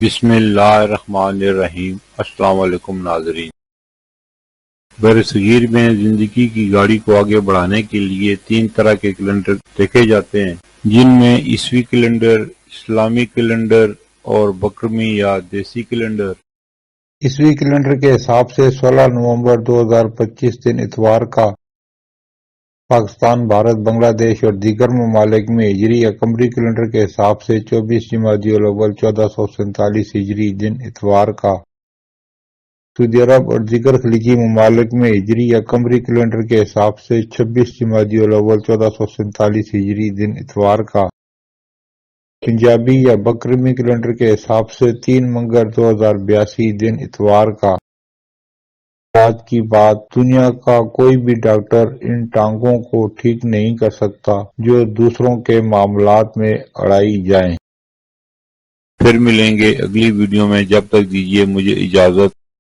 بسم اللہ الرحمن الرحیم۔ السلام علیکم ناظرین۔ برصغیر میں زندگی کی گاڑی کو آگے بڑھانے کے لیے 3 طرح کے کیلنڈر دیکھے جاتے ہیں، جن میں عیسوی کیلنڈر، اسلامی کیلنڈر اور بکرمی یا دیسی کیلنڈر۔ عیسوی کیلنڈر کے حساب سے 16 نومبر 2025 دن اتوار کا پاکستان، بھارت، بنگلہ دیش اور دیگر ممالک میں ہجری یا قمری کیلنڈر کے حساب سے 24 جمادی الاول 1447 ہجری دن اتوار کا سعودی عرب اور دیگر خلیجی ممالک میں ہجری یا قمری کیلنڈر کے حساب سے 26 جمادی الاول 1447 ہجری دن اتوار کا پنجابی یا بکرمی کیلنڈر کے حساب سے 3 منگر 2082 دن اتوار کا۔ آج کی بات، دنیا کا کوئی بھی ڈاکٹر ان ٹانگوں کو ٹھیک نہیں کر سکتا جو دوسروں کے معاملات میں اڑائی جائیں۔ پھر ملیں گے اگلی ویڈیو میں، جب تک دیجیے مجھے اجازت۔